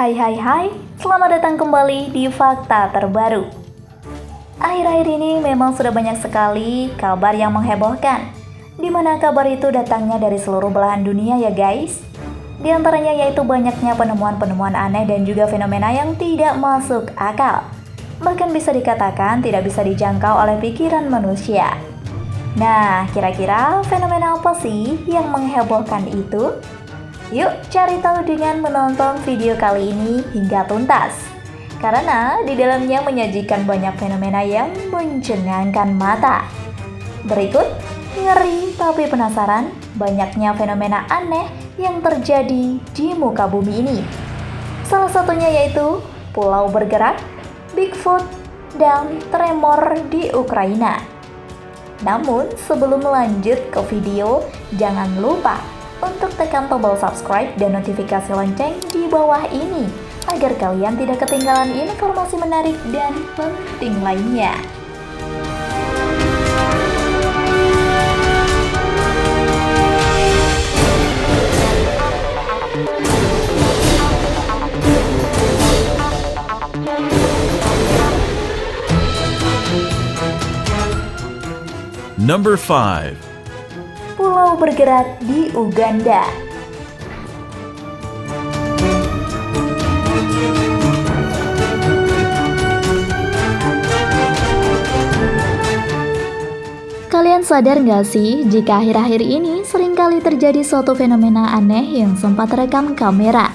Hai, selamat datang kembali di Fakta Terbaru. Akhir-akhir ini memang sudah banyak sekali kabar yang menghebohkan, di mana kabar itu datangnya dari seluruh belahan dunia ya guys. Di antaranya yaitu banyaknya penemuan-penemuan aneh dan juga fenomena yang tidak masuk akal. Bahkan bisa dikatakan tidak bisa dijangkau oleh pikiran manusia. Nah, kira-kira fenomena apa sih yang menghebohkan itu? Yuk cari tahu dengan menonton video kali ini hingga tuntas. Karena di dalamnya menyajikan banyak fenomena yang mencengangkan mata. Berikut, ngeri tapi penasaran banyaknya fenomena aneh yang terjadi di muka bumi ini. Salah satunya yaitu pulau bergerak, Bigfoot, dan tremor di Ukraina. Namun sebelum lanjut ke video, jangan lupa untuk tekan tombol subscribe dan notifikasi lonceng di bawah ini agar kalian tidak ketinggalan informasi menarik dan penting lainnya. Number 5. Pulau bergerak di Uganda. Kalian sadar nggak sih jika akhir-akhir ini seringkali terjadi suatu fenomena aneh yang sempat terekam kamera?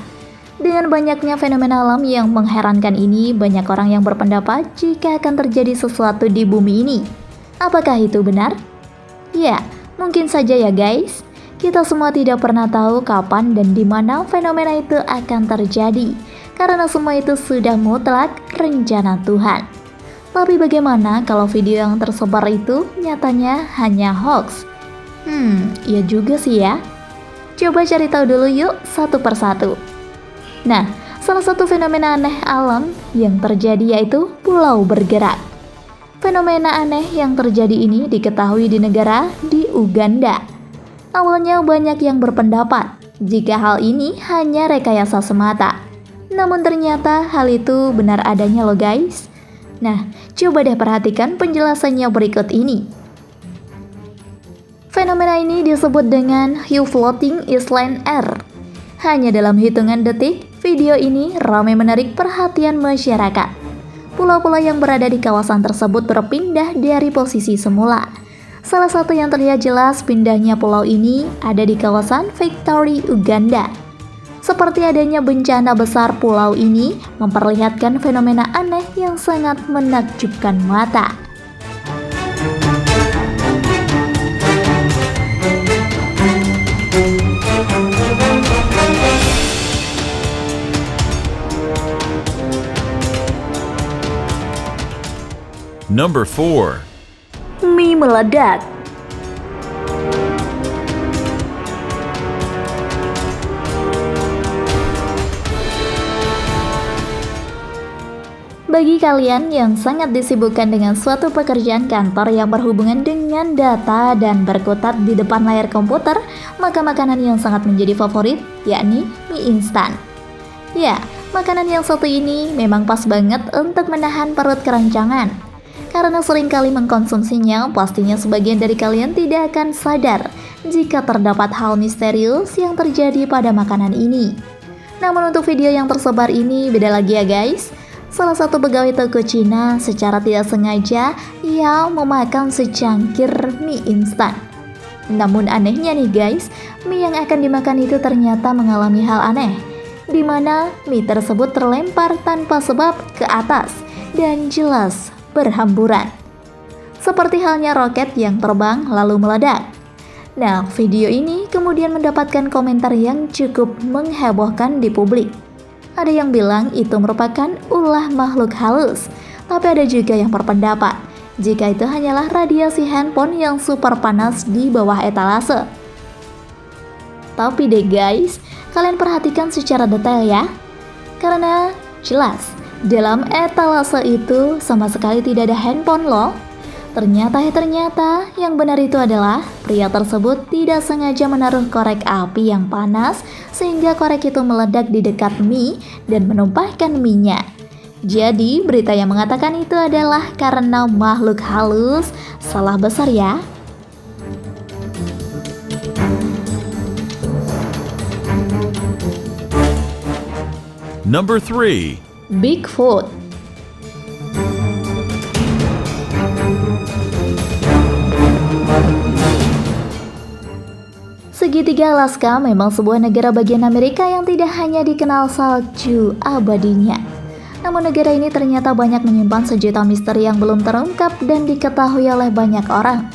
Dengan banyaknya fenomena alam yang mengherankan ini, banyak orang yang berpendapat jika akan terjadi sesuatu di bumi ini. Apakah itu benar? Ya, mungkin saja ya guys. Kita semua tidak pernah tahu kapan dan di mana fenomena itu akan terjadi, karena semua itu sudah mutlak rencana Tuhan. Tapi bagaimana kalau video yang tersebar itu nyatanya hanya hoax? Iya juga sih ya. Coba cari tahu dulu yuk satu persatu. Nah, salah satu fenomena aneh alam yang terjadi yaitu pulau bergerak. Fenomena aneh yang terjadi ini diketahui di negara di Uganda. Awalnya banyak yang berpendapat jika hal ini hanya rekayasa semata. Namun ternyata hal itu benar adanya loh guys. Nah, coba deh perhatikan penjelasannya berikut ini. Fenomena ini disebut dengan Hiu Floating Island Air. Hanya dalam hitungan detik, video ini ramai menarik perhatian masyarakat. Pulau-pulau yang berada di kawasan tersebut berpindah dari posisi semula. Salah satu yang terlihat jelas pindahnya pulau ini ada di kawasan Victory, Uganda. Seperti adanya bencana besar, pulau ini memperlihatkan fenomena aneh yang sangat menakjubkan mata. Number 4. Mie meledak. Bagi kalian yang sangat disibukkan dengan suatu pekerjaan kantor yang berhubungan dengan data dan berkutat di depan layar komputer, maka makanan yang sangat menjadi favorit yakni mie instan. Ya, makanan yang satu ini memang pas banget untuk menahan perut keroncongan. Karena seringkali mengkonsumsinya, pastinya sebagian dari kalian tidak akan sadar jika terdapat hal misterius yang terjadi pada makanan ini. Namun untuk video yang tersebar ini beda lagi ya guys. Salah satu pegawai toko Cina secara tidak sengaja ia memakan secangkir mie instan. Namun anehnya nih guys, mie yang akan dimakan itu ternyata mengalami hal aneh, di mana mie tersebut terlempar tanpa sebab ke atas dan jelas berhamburan. Seperti halnya roket yang terbang lalu meledak. Nah, video ini kemudian mendapatkan komentar yang cukup menghebohkan di publik. Ada yang bilang itu merupakan ulah makhluk halus, tapi ada juga yang berpendapat jika itu hanyalah radiasi handphone yang super panas di bawah etalase. Tapi deh guys, kalian perhatikan secara detail ya. Karena jelas dalam etalase itu sama sekali tidak ada handphone loh. Ternyata yang benar itu adalah pria tersebut tidak sengaja menaruh korek api yang panas sehingga korek itu meledak di dekat mie dan menumpahkan mie-nya. Jadi berita yang mengatakan itu adalah karena makhluk halus. Salah besar ya. Number 3. Bigfoot. Segitiga Alaska memang sebuah negara bagian Amerika yang tidak hanya dikenal salju abadinya. Namun negara ini ternyata banyak menyimpan sejuta misteri yang belum terungkap dan diketahui oleh banyak orang.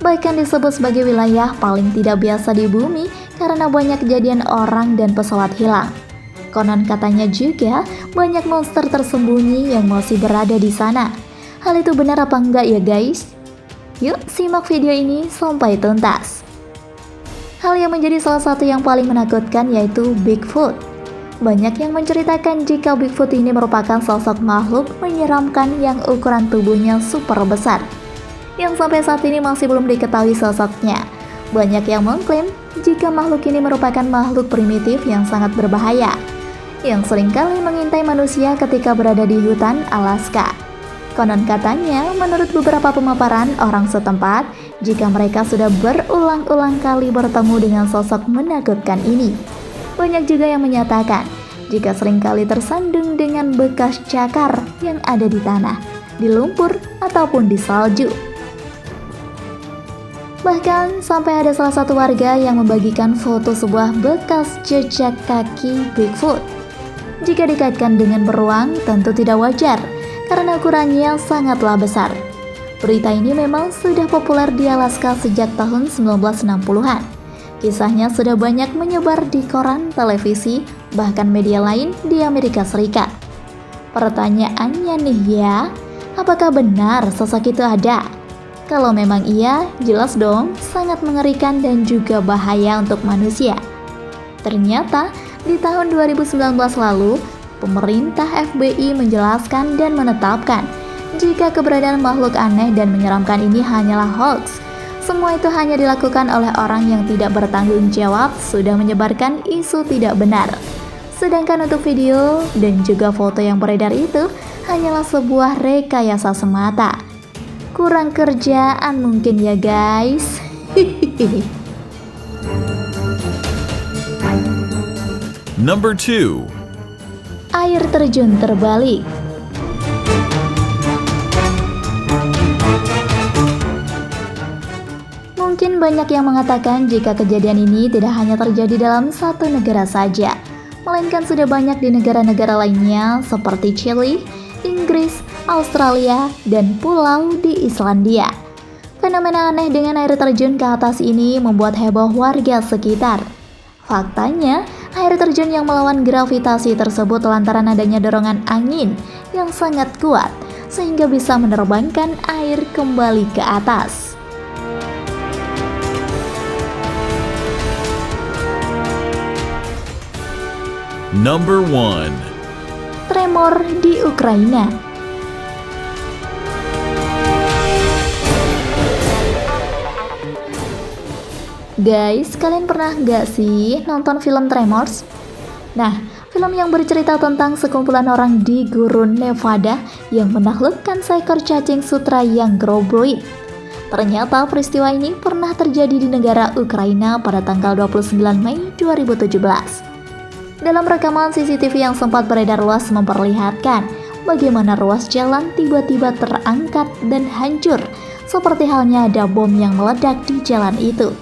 Bahkan disebut sebagai wilayah paling tidak biasa di bumi karena banyak kejadian orang dan pesawat hilang. Konon katanya juga banyak monster tersembunyi yang masih berada di sana. Hal itu benar apa enggak ya guys? Yuk simak video ini sampai tuntas. Hal yang menjadi salah satu yang paling menakutkan yaitu Bigfoot. Banyak yang menceritakan jika Bigfoot ini merupakan sosok makhluk menyeramkan yang ukuran tubuhnya super besar, yang sampai saat ini masih belum diketahui sosoknya. Banyak yang mengklaim jika makhluk ini merupakan makhluk primitif yang sangat berbahaya, yang seringkali mengintai manusia ketika berada di hutan Alaska. Konon katanya, menurut beberapa pemaparan orang setempat, jika mereka sudah berulang-ulang kali bertemu dengan sosok menakutkan ini. Banyak juga yang menyatakan, jika seringkali tersandung dengan bekas cakar yang ada di tanah, di lumpur, ataupun di salju. Bahkan sampai ada salah satu warga yang membagikan foto sebuah bekas jejak kaki Bigfoot. Jika dikaitkan dengan beruang, tentu tidak wajar, karena ukurannya sangatlah besar. Berita ini memang sudah populer di Alaska sejak tahun 1960-an. Kisahnya sudah banyak menyebar di koran, televisi, bahkan media lain di Amerika Serikat. Pertanyaannya nih ya, apakah benar sosok itu ada? Kalau memang iya, jelas dong sangat mengerikan dan juga bahaya untuk manusia. Ternyata di tahun 2019 lalu, pemerintah FBI menjelaskan dan menetapkan jika keberadaan makhluk aneh dan menyeramkan ini hanyalah hoax. Semua itu hanya dilakukan oleh orang yang tidak bertanggung jawab sudah menyebarkan isu tidak benar. Sedangkan untuk video dan juga foto yang beredar itu hanyalah sebuah rekayasa semata. Kurang kerjaan mungkin ya guys. Number 2. Air terjun terbalik. Mungkin banyak yang mengatakan jika kejadian ini tidak hanya terjadi dalam satu negara saja, melainkan sudah banyak di negara-negara lainnya seperti Chili, Inggris, Australia, dan pulau di Islandia. Fenomena aneh dengan air terjun ke atas ini membuat heboh warga sekitar. Faktanya, air terjun yang melawan gravitasi tersebut lantaran adanya dorongan angin yang sangat kuat, sehingga bisa menerbangkan air kembali ke atas. Number 1. Tremor di Ukraina. Guys, kalian pernah nggak sih nonton film Tremors? Nah, film yang bercerita tentang sekumpulan orang di gurun Nevada yang menaklukkan seekor cacing sutra yang groboid. Ternyata peristiwa ini pernah terjadi di negara Ukraina pada tanggal 29 Mei 2017. Dalam rekaman CCTV yang sempat beredar luas memperlihatkan bagaimana ruas jalan tiba-tiba terangkat dan hancur, seperti halnya ada bom yang meledak di jalan itu.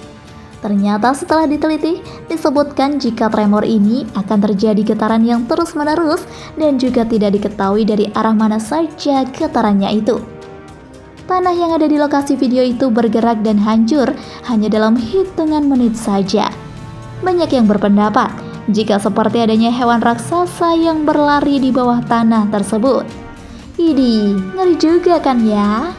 Ternyata setelah diteliti, disebutkan jika tremor ini akan terjadi getaran yang terus-menerus dan juga tidak diketahui dari arah mana saja getarannya itu. Tanah yang ada di lokasi video itu bergerak dan hancur hanya dalam hitungan menit saja. Banyak yang berpendapat jika seperti adanya hewan raksasa yang berlari di bawah tanah tersebut. Idih, ngeri juga kan ya?